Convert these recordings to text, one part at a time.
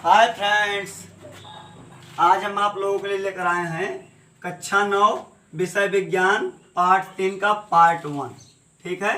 Hi friends, आज हम आप लोगों के लिए लेकर आए हैं कक्षा 9 विषय विज्ञान पार्ट 3 का पार्ट 1। ठीक है,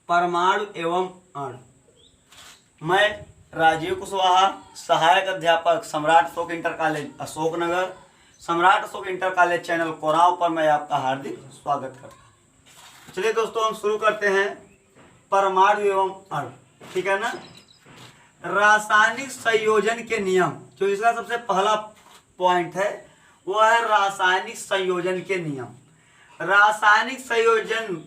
परमाणु एवं अणु। मैं राजीव कुशवाहा, सहायक अध्यापक सम्राट अशोक इंटर कॉलेज अशोकनगर, सम्राट Ashok inter college channel Koraon पर मैं आपका हार्दिक स्वागत करता हूँ। चलिए दोस्तों, हम शुरू करते हैं परमाणु एवं अणु। ठीक है ना। रासायनिक संयोजन के नियम, जो इसका सबसे पहला पॉइंट है वो है रासायनिक संयोजन के नियम। रासायनिक संयोजन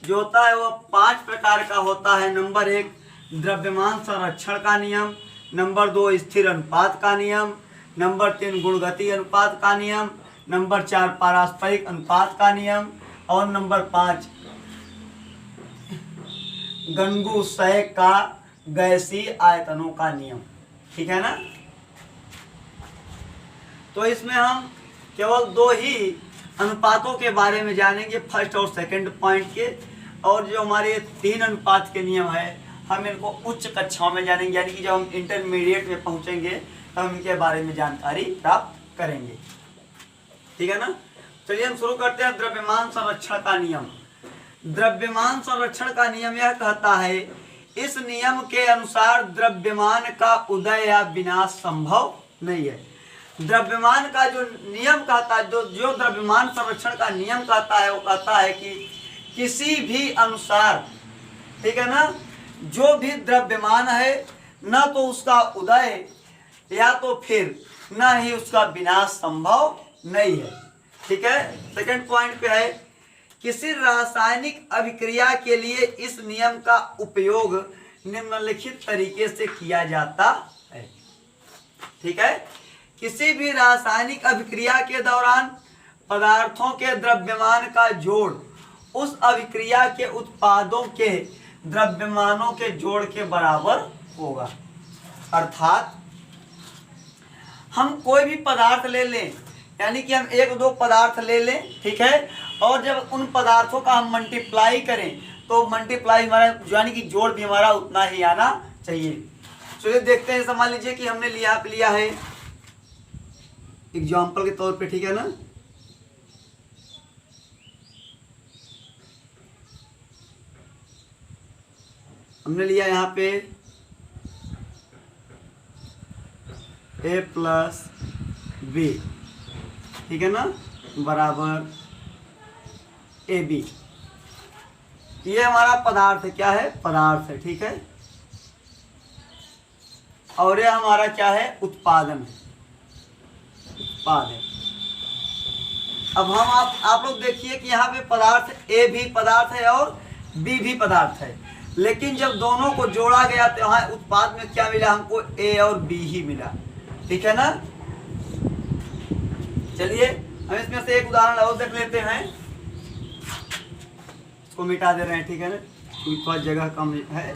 जो होता है वह 5 प्रकार का होता है। नंबर 1 द्रव्यमान संरक्षण का नियम, नंबर 2 स्थिर अनुपात का नियम, नंबर 3 गुणगति अनुपात का नियम, नंबर 4 पारस्परिक अनुपात का नियम और नंबर 5 गणगुशय का गैसीय आयतनों का नियम। ठीक है ना। तो इसमें हम केवल 2 ही अनुपातों के बारे में जानेंगे, फर्स्ट और सेकंड पॉइंट के। और जो हमारे 3 अनुपात के नियम है हम इनको उच्च कक्षाओं में जानेंगे, यानी कि जब हम इंटरमीडिएट में पहुंचेंगे तो हम इनके बारे में जानकारी प्राप्त करेंगे। ठीक है ना। चलिए हम शुरू करते हैं द्रव्यमान संरक्षण का नियम। द्रव्यमान संरक्षण का नियम यह कहता है, इस नियम के अनुसार द्रव्यमान का उदय या विनाश संभव नहीं है। द्रव्यमान का जो नियम कहता है, जो द्रव्यमान संरक्षण का नियम कहता है, वो कहता है कि किसी भी अनुसार, ठीक है ना, जो भी द्रव्यमान है न तो उसका उदय या तो फिर न ही उसका विनाश संभव नहीं है। ठीक है। सेकंड पॉइंट पे है, किसी रासायनिक अभिक्रिया के लिए इस नियम का उपयोग निम्नलिखित तरीके से किया जाता है। ठीक है। किसी भी रासायनिक अभिक्रिया के दौरान पदार्थों के द्रव्यमान का जोड़ उस अभिक्रिया के उत्पादों के द्रव्यमानों के जोड़ के बराबर होगा। अर्थात हम कोई भी पदार्थ ले लें, यानी कि हम 1-2 पदार्थ ले लें, ठीक है, और जब उन पदार्थों का हम मल्टीप्लाई करें तो मल्टीप्लाई हमारा यानी कि जोड़ भी हमारा उतना ही आना चाहिए। चलिए देखते हैं। समझ लीजिए कि हमने लिया है एग्जाम्पल के तौर पे, ठीक है ना। हमने लिया यहाँ पे A + B, ठीक है ना, बराबर AB। ये हमारा पदार्थ है। क्या है? पदार्थ है। ठीक है। और ये हमारा क्या है? उत्पादन है, उत्पाद है। अब हम आप लोग देखिए कि यहाँ पे पदार्थ A भी पदार्थ है और B भी पदार्थ है, लेकिन जब दोनों को जोड़ा गया तो यहाँ उत्पाद में क्या मिला? हमको A और B ही मिला। ठीक है ना। चलिए हम इसमें से एक उदाहरण और देख लेते हैं। इसको मिटा दे रहे हैं, ठीक है ना, क्योंकि थोड़ा जगह कम है।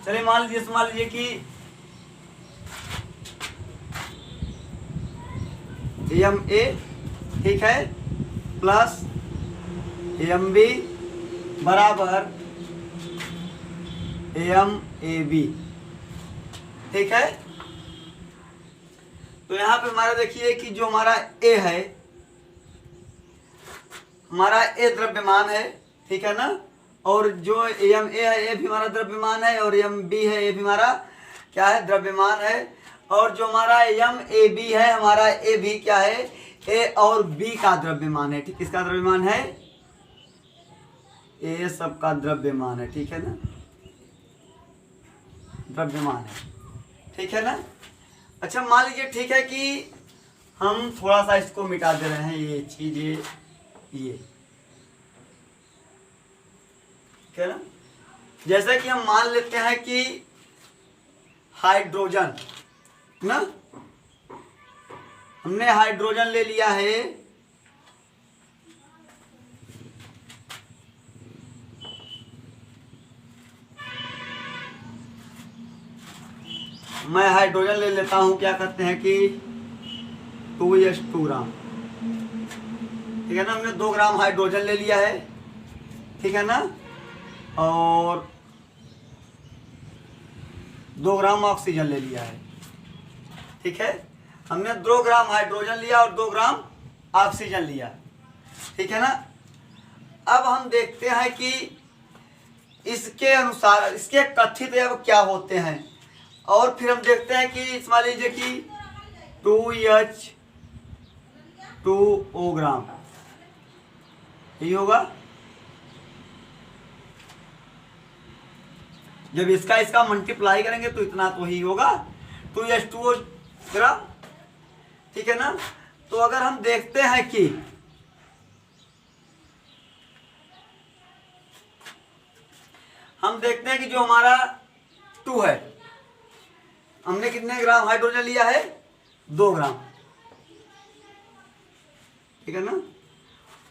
चलिए मान लीजिए कि MA, ठीक है, प्लस MB बराबर MAB। ठीक है। तो यहाँ पे हमारा देखिए कि जो हमारा A है, हमारा A द्रव्यमान है, ठीक है ना, और जो MA है ये भी हमारा द्रव्यमान है, और MB है ये भी हमारा क्या है? द्रव्यमान है। और जो हमारा MAB है, हमारा A भी क्या है? A और B का द्रव्यमान है। ठीक, किसका द्रव्यमान है? A सबका द्रव्यमान है। ठीक है ना, द्रव्यमान है। ठीक है ना। अच्छा मान लीजिए, ठीक है, कि हम थोड़ा सा इसको मिटा दे रहे हैं, ये चीज ये ठीक है ना। जैसे कि हम मान लेते हैं कि हाइड्रोजन ना, हमने हाइड्रोजन ले लिया है, मैं हाइड्रोजन ले लेता हूं। क्या करते हैं कि 2s2 ग्राम, ठीक है ना, हमने 2 ग्राम हाइड्रोजन ले लिया है। ठीक है ना। और 2 ग्राम ऑक्सीजन ले लिया है। ठीक है, हमने 2 ग्राम हाइड्रोजन लिया और 2 ग्राम ऑक्सीजन लिया। ठीक है ना। अब हम देखते हैं कि इसके अनुसार इसके कथित अब क्या होते हैं, और फिर हम देखते हैं कि मान लीजिए कि 2H2O ग्राम यही होगा। जब इसका मल्टीप्लाई करेंगे तो इतना तो ही होगा, 2H2O ग्राम। ठीक है ना। तो अगर हम देखते हैं कि जो हमारा 2 है, हमने कितने ग्राम हाइड्रोजन लिया है? 2 ग्राम। ठीक है ना।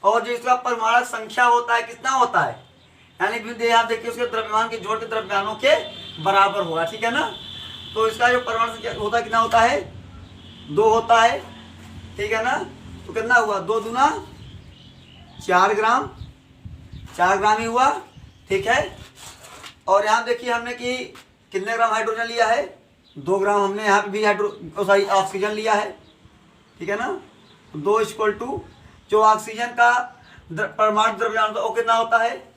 और जो इसका परमाणु संख्या होता है कितना होता है, यानी कि आप देखिए उसके द्रव्यमान के जोड़ के द्रव्यमानों के बराबर होगा। ठीक है ना। तो इसका जो परमाणु संख्या होता है कितना होता है? 2 होता है। ठीक है ना। तो कितना हुआ? 2 दूना 4 ग्राम, 4 ग्राम ही हुआ। ठीक है। और यहाँ देखिए हमने कि कितने ग्राम हाइड्रोजन लिया है? 2 ग्राम। हमने यहाँ पे भी ऑक्सीजन लिया है। ठीक है ना। 2 इक्वल टू जो ऑक्सीजन का परमाणु द्रव्यमान वो कितना होता है?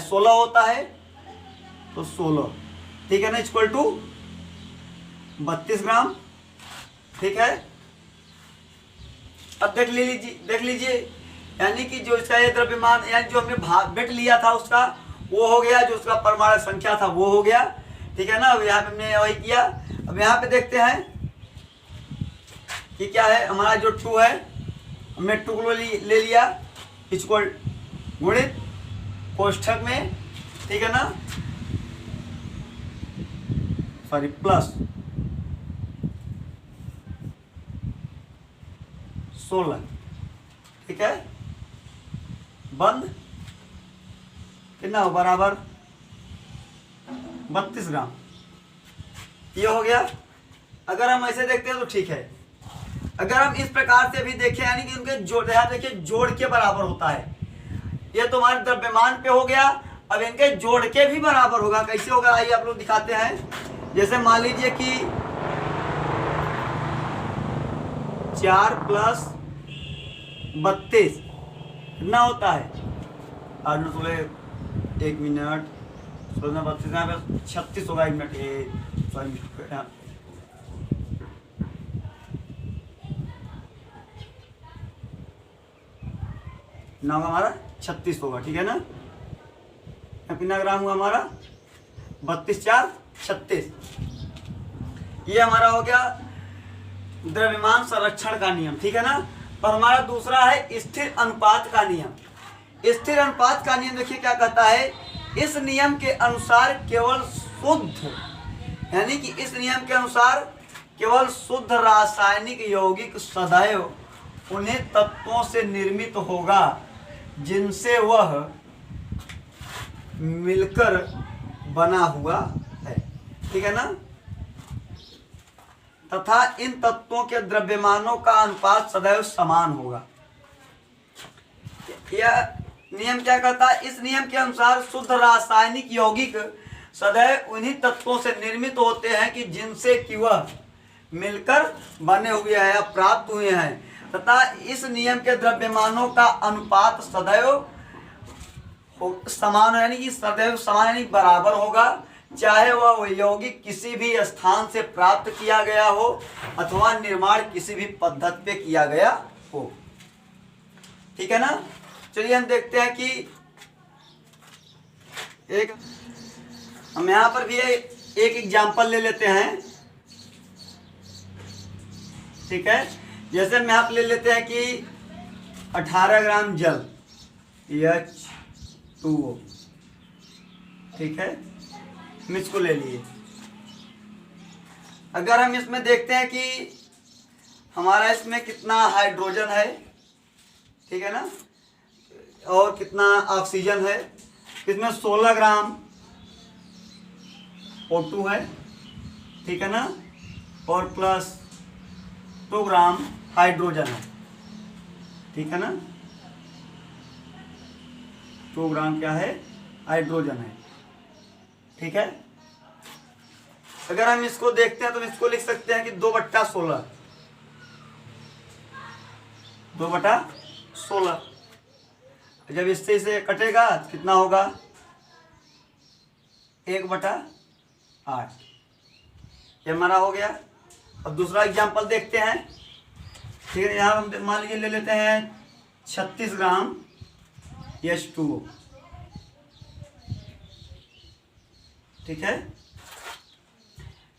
16 होता है। तो 16, ठीक है ना, इक्वल टू 32 ग्राम। ठीक है। अब देख लीजिए यानी कि जो इसका ये द्रव्यमान यानी जो हमने वेट लिया था उसका वो हो गया, जो उसका परमाणु संख्या था वो हो गया। ठीक है ना। अब यहाँ पे हमने वही किया। अब यहाँ पे देखते हैं कि क्या है हमारा जो 2 है, हमने 2 को ले लिया इक्वल गुणित कोष्ठक में। ठीक है ना, सॉरी प्लस 16। ठीक है, बंद कितना हो? बराबर 32 ग्राम। ये हो गया। अगर हम ऐसे देखते हैं तो ठीक है। अगर हम इस प्रकार से भी देखें यानी कि उनके जोड़ देखिए जोड़ के बराबर होता है। ये तो हमारे द्रव्यमान पे हो गया। अब इनके जोड़ के भी बराबर होगा। कैसे होगा आइए आप लोग दिखाते हैं। जैसे मान लीजिए कि 4 + 32 कितना होता है? 8 16 1 मिनट 16 32 यहाँ पे 36 होगा। 1 मिनट ना होगा हमारा 36 होगा। ठीक है ना। कितना ग्राम हुआ हमारा? 32 4 36। ये हमारा हो गया द्रव्यमान संरक्षण का नियम। ठीक है ना। और हमारा दूसरा है स्थिर अनुपात का नियम। स्थिर अनुपात का नियम देखिए क्या कहता है। इस नियम के अनुसार केवल शुद्ध यानी कि इस नियम के अनुसार केवल शुद्ध रासायनिक यौगिक सदैव उन्हें तत्वों से निर्मित होगा जिनसे वह मिलकर बना हुआ है। ठीक है ना। तथा इन तत्वों के द्रव्यमानों का अनुपात सदैव समान होगा। यह नियम क्या कहता है? इस नियम के अनुसार शुद्ध रासायनिक यौगिक सदैव उन्हीं तत्वों से निर्मित होते हैं कि जिनसे कि वह मिलकर बने हुए हैं या प्राप्त हुए हैं, तथा इस नियम के द्रव्यमानों का अनुपात सदैव समान यानी कि सदैव समान यानी बराबर होगा, चाहे वह यौगिक किसी भी स्थान से प्राप्त किया गया हो अथवा निर्माण किसी भी पद्धति पे किया गया हो। ठीक है ना। चलिए हम देखते हैं कि हम यहाँ पर भी एक एग्जाम्पल ले लेते हैं। ठीक है। जैसे हम यहाँ पर ले लेते हैं कि 18 ग्राम जल H2O। ठीक है, हम इसको ले लिए। अगर हम इसमें देखते हैं कि हमारा इसमें कितना हाइड्रोजन है, ठीक है ना, और कितना ऑक्सीजन है। इसमें 16 ग्राम O2 है। ठीक है ना, और प्लस 2 ग्राम हाइड्रोजन है। ठीक है ना, 2 ग्राम क्या है? हाइड्रोजन है। ठीक है। अगर हम इसको देखते हैं तो हम इसको लिख सकते हैं कि 2/16, 2/16। जब इससे इसे कटेगा तो कितना होगा, 1/8। ये हमारा हो गया। अब दूसरा एग्जाम्पल देखते हैं। ठीक है, यहाँ हम मान लीजिए ले लेते हैं 36 ग्राम H2O। ठीक है,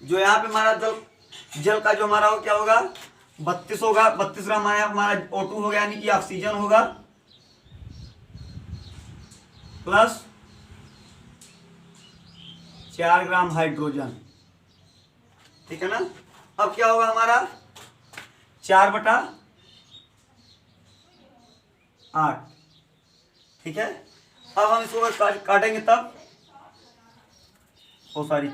जो यहाँ पे हमारा जल का जो हमारा हो क्या होगा, 32 होगा। 32 ग्राम आया हमारा O2 हो गया, यानी कि ऑक्सीजन होगा, प्लस 4 ग्राम हाइड्रोजन। ठीक है ना। अब क्या होगा हमारा 4/8। ठीक है, अब हम इसको काटेंगे तब, ओ सॉरी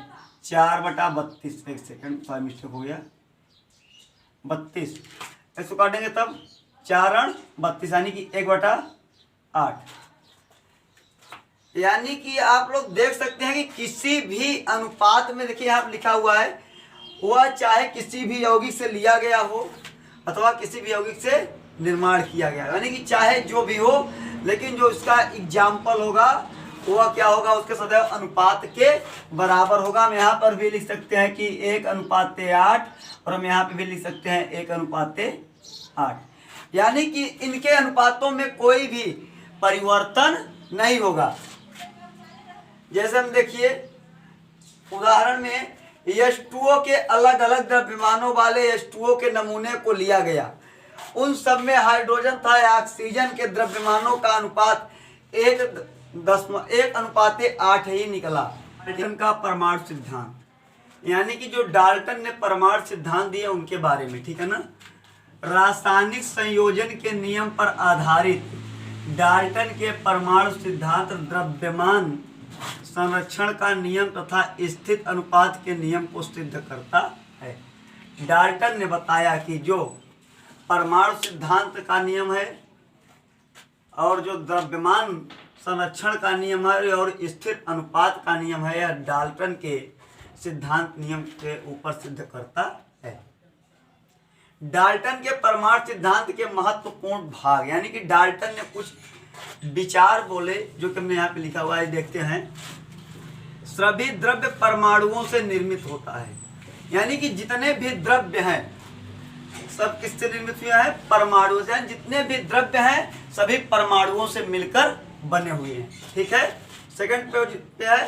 4/32, एक सेकंड सॉरी मिस्टेक हो गया, 32। इसको काटेंगे तब 4×32 यानी कि 1/8। यानी कि आप लोग देख सकते हैं कि किसी भी अनुपात में, देखिए यहाँ लिखा हुआ है, वह चाहे किसी भी यौगिक से लिया गया हो अथवा किसी भी यौगिक से निर्माण किया गया, यानी कि चाहे जो भी हो, लेकिन जो इसका एग्जाम्पल होगा वह क्या होगा, उसके सदैव अनुपात के बराबर होगा। हम यहाँ पर भी लिख सकते हैं कि 1:8 और हम यहाँ पे भी लिख सकते हैं 1:8, यानी कि इनके अनुपातों में कोई भी परिवर्तन नहीं होगा। जैसे हम देखिए उदाहरण में H2O के अलग अलग द्रव्यमानों वाले H2O के नमूने को लिया गया, उन सब में हाइड्रोजन तथा ऑक्सीजन के द्रव्यमानों का अनुपात 1:8 ही निकला। डाल्टन का परमाणु सिद्धांत, यानी कि जो डाल्टन ने परमाणु सिद्धांत दिए उनके बारे में। ठीक है ना। रासायनिक संयोजन के नियम पर आधारित डाल्टन के परमाणु सिद्धांत द्रव्यमान संरक्षण का नियम तथा स्थित अनुपात के नियम को सिद्ध करता है। डाल्टन ने बताया कि जो परमाणु सिद्धांत का नियम है और जो द्रव्यमान संरक्षण का नियम है और स्थिर अनुपात का नियम है, यह डाल्टन के सिद्धांत नियम के ऊपर सिद्ध करता है। डाल्टन के परमाणु सिद्धांत के महत्वपूर्ण भाग, यानी कि डाल्टन ने कुछ विचार बोले जो कि हमने यहाँ पे लिखा हुआ है, देखते हैं। सभी द्रव्य परमाणुओं से निर्मित होता है, यानी कि जितने भी द्रव्य हैं सब किससे निर्मित हुए हैं, परमाणुओं से। जितने भी द्रव्य हैं सभी परमाणुओं से मिलकर बने हुए हैं। ठीक है। सेकंड पेज पे है,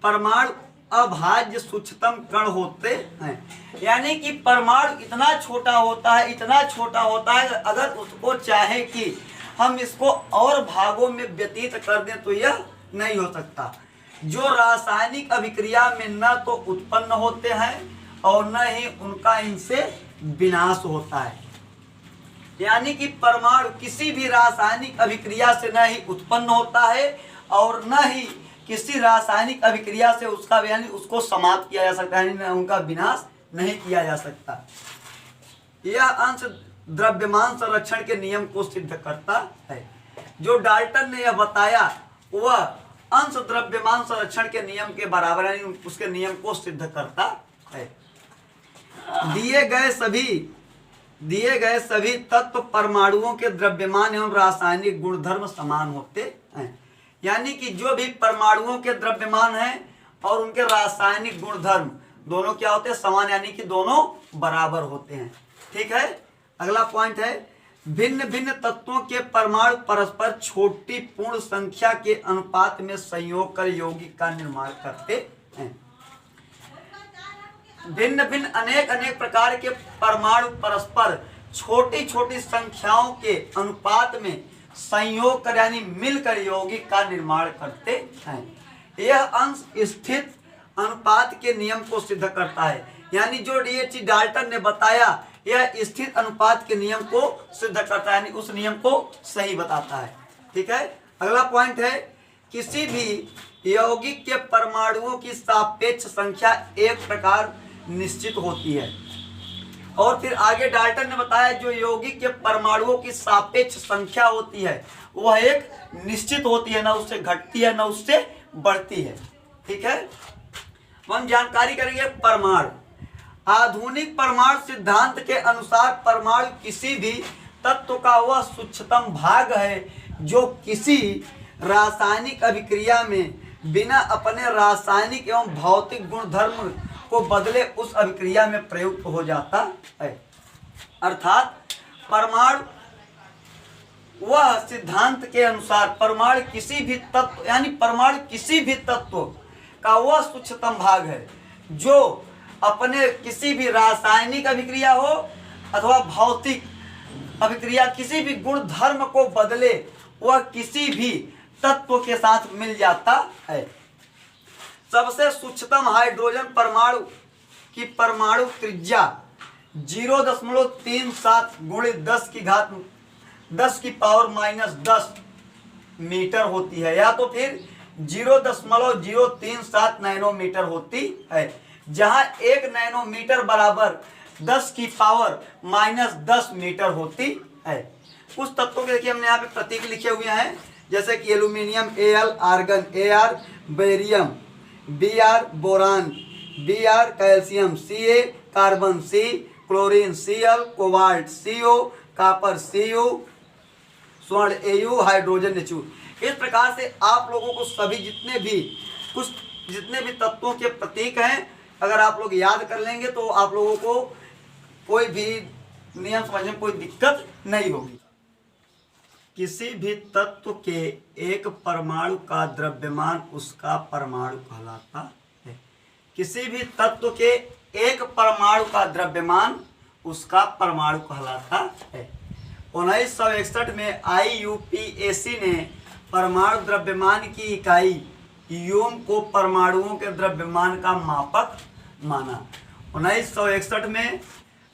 परमाणु अभाज्य सूक्ष्मतम कण होते हैं, यानी कि परमाणु इतना छोटा होता है, इतना छोटा होता है, अगर उसको चाहे कि हम इसको और भागों में व्यतीत कर दें तो यह नहीं हो सकता। जो रासायनिक अभिक्रिया में न तो उत्पन्न होते हैं और न ही उनका इनसे विनाश होता है, यानी कि परमाणु किसी भी रासायनिक अभिक्रिया से न ही उत्पन्न होता है और न ही किसी रासायनिक अभिक्रिया से उसका यानी उसको समाप्त किया जा सकता है, यानी उनका विनाश नहीं किया जा सकता। यह अंश द्रव्यमान संरक्षण के नियम को सिद्ध करता है। जो डाल्टन ने यह बताया वह अंश द्रव्यमान संरक्षण के नियम के बराबर, यानी उसके नियम को सिद्ध करता है। दिए गए सभी तत्व परमाणुओं के द्रव्यमान एवं रासायनिक गुणधर्म समान होते हैं, यानी कि जो भी परमाणुओं के द्रव्यमान हैं और उनके रासायनिक गुणधर्म दोनों क्या होते हैं, समान, यानी कि दोनों बराबर होते हैं। ठीक है। अगला पॉइंट है, भिन्न भिन्न तत्वों के परमाणु परस्पर छोटी पूर्ण संख्या के अनुपात में संयोग कर यौगिक का निर्माण करते हैं। भिन्न भिन्न अनेक प्रकार के परमाणु परस्पर छोटी छोटी संख्याओं के अनुपात में संयोग कर यानी मिलकर यौगिक का निर्माण करते हैं। यह अंश स्थित अनुपात के नियम को सिद्ध करता है, यानी जो डीएच डाल्टन ने बताया यह स्थित अनुपात के नियम को सिद्ध करता है, यानी उस नियम को सही बताता है। ठीक है। अगला पॉइंट है, किसी भी यौगिक के परमाणुओं की सापेक्ष संख्या एक प्रकार निश्चित होती है। और फिर आगे डाल्टन ने बताया जो यौगिक के परमाणुओं की सापेक्ष संख्या होती है वह एक निश्चित होती है, ना उससे घटती है ना उससे बढ़ती है। ठीक है। तो हम जानकारी करेंगे परमाणु। आधुनिक परमाणु सिद्धांत के अनुसार परमाणु किसी भी तत्व का वह सूक्ष्मतम भाग है जो किसी रासायनिक अभिक्रिया में बिना अपने रासायनिक एवं भौतिक गुणधर्म को बदले उस अभिक्रिया में प्रयुक्त हो जाता है। अर्थात परमाणु वह सिद्धांत के अनुसार परमाणु किसी भी तत्व यानी परमाणु किसी भी तत्व का वह सूक्ष्मतम भाग है जो अपने किसी भी रासायनिक अभिक्रिया हो अथवा भौतिक अभिक्रिया किसी भी गुण धर्म को बदले वह किसी भी तत्व के साथ मिल जाता है। सबसे सूक्ष्मतम हाइड्रोजन परमाणु की परमाणु त्रिज्या 0.37 गुणित 10 की पावर -10 मीटर होती है या तो फिर 0.037 नैनोमीटर होती है, जहां 1 नैनोमीटर बराबर 10 की पावर -10 मीटर होती है। कुछ तत्वों के देखिए हमने यहाँ पे प्रतीक लिखे हुए हैं, जैसे कि aluminium Al, argon Ar, barium Br, boron Br, calcium Ca, carbon C, chlorine Cl, cobalt Co, copper Cu, स्वर्ण Au, हाइड्रोजन Hu। इस प्रकार से आप लोगों को सभी जितने भी तत्वों के प्रतीक हैं अगर आप लोग याद कर लेंगे तो आप लोगों को कोई भी नियम समझने में कोई दिक्कत नहीं होगी। किसी भी तत्व के एक परमाणु का द्रव्यमान उसका परमाणु कहलाता है। किसी भी तत्व के एक परमाणु का द्रव्यमान उसका परमाणु कहलाता है। 1961 में IUPAC ने परमाणु द्रव्यमान की इकाई यूम को परमाणुओं के द्रव्यमान का मापक माना। 1961 में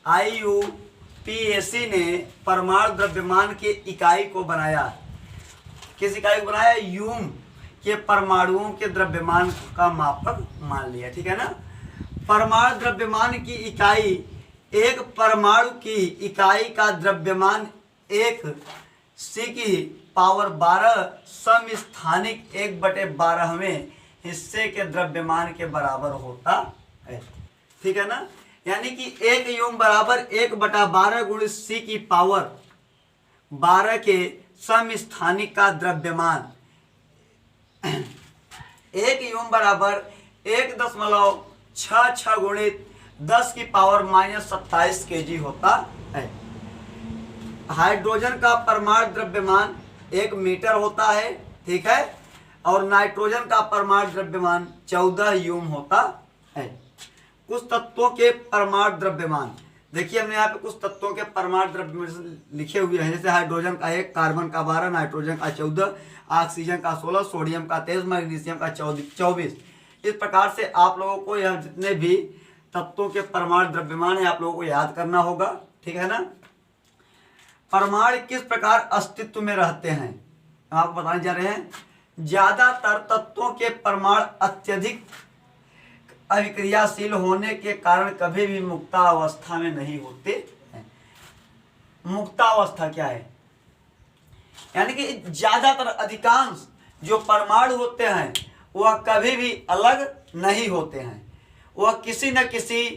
IUPAC ने परमाणु द्रव्यमान की इकाई को बनाया। किस इकाई को बनाया? यूम के परमाणुओं के द्रव्यमान का मापक मान लिया। ठीक है ना। परमाणु द्रव्यमान की इकाई एक परमाणु की इकाई का द्रव्यमान 1 C की पावर 12 समस्थानिक 1/12वें हिस्से के द्रव्यमान के बराबर होता है। ठीक है ना। यानी कि 1 यूम बराबर 1/12 गुणित C की पावर 12 के समस्थानिक का द्रव्यमान 1 यूम बराबर 1.66 गुणित 10 की पावर -27 kg होता है। हाइड्रोजन का परमाणु द्रव्यमान 1 मीटर होता है। ठीक है। और नाइट्रोजन का परमाणु द्रव्यमान 14 यूम होता है। कुछ तत्वों के परमाणु द्रव्यमान देखिए हमने यहाँ पे कुछ तत्वों के परमाणु द्रव्यमान लिखे हुए हैं, जैसे हाइड्रोजन का 1, कार्बन का 12, नाइट्रोजन का 14, ऑक्सीजन का 16, सोडियम का 23, मैग्नीशियम का 24। इस प्रकार से आप लोगों को यह जितने भी तत्वों के परमाणु द्रव्यमान है आप लोगों को याद करना होगा। ठीक है ना। परमाणु किस प्रकार अस्तित्व में रहते हैं हम आपको बताने जा रहे हैं। ज्यादातर तत्वों के परमाणु अत्यधिक अभिक्रियाशील होने के कारण कभी भी मुक्तावस्था में नहीं होते हैं। मुक्तावस्था क्या है? यानी कि ज्यादातर अधिकांश जो परमाणु होते हैं वह कभी भी अलग नहीं होते हैं, वह किसी न किसी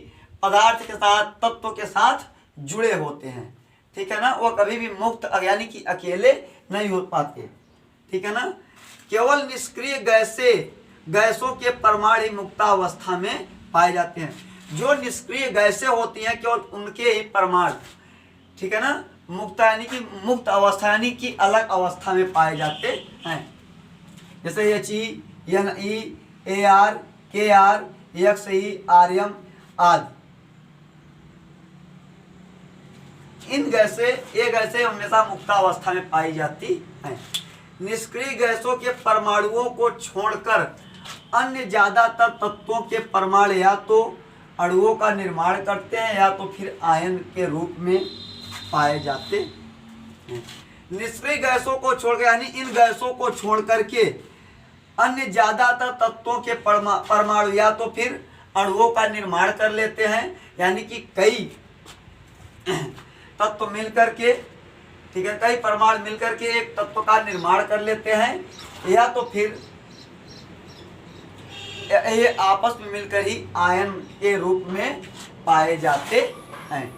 पदार्थ के साथ तत्व के साथ जुड़े होते हैं। ठीक है ना। वह कभी भी मुक्त यानी कि अकेले नहीं हो पाते। ठीक है ना। केवल निष्क्रिय गैसों के परमाणु ही मुक्तावस्था में पाए जाते हैं। जो निष्क्रिय गैसें होती हैं केवल उनके ही परमाणु, ठीक है ना, मुक्त अवस्था यानी कि अलग अवस्था में पाए जाते हैं। जैसे He, Ne, Ar, Kr, Xe, Rm आदि। ये गैसें हमेशा मुक्तावस्था में पाई जाती हैं। निष्क्रिय गैसों के परमाणुओं को छोड़कर अन्य ज्यादातर तत्वों के परमाणु या तो अणुओं का निर्माण करते हैं या तो फिर आयन के रूप में पाए जाते हैं। निष्क्रिय गैसों को छोड़कर यानी इन गैसों को छोड़ करके अन्य ज्यादातर तत्वों के परमाणु या तो फिर अणुओं का निर्माण कर लेते हैं, यानी कि कई तत्व मिलकर के, ठीक है, कई परमाणु मिलकर के एक तत्व का निर्माण कर लेते हैं, या तो फिर ये आपस में मिलकर ही आयन के रूप में पाए जाते हैं।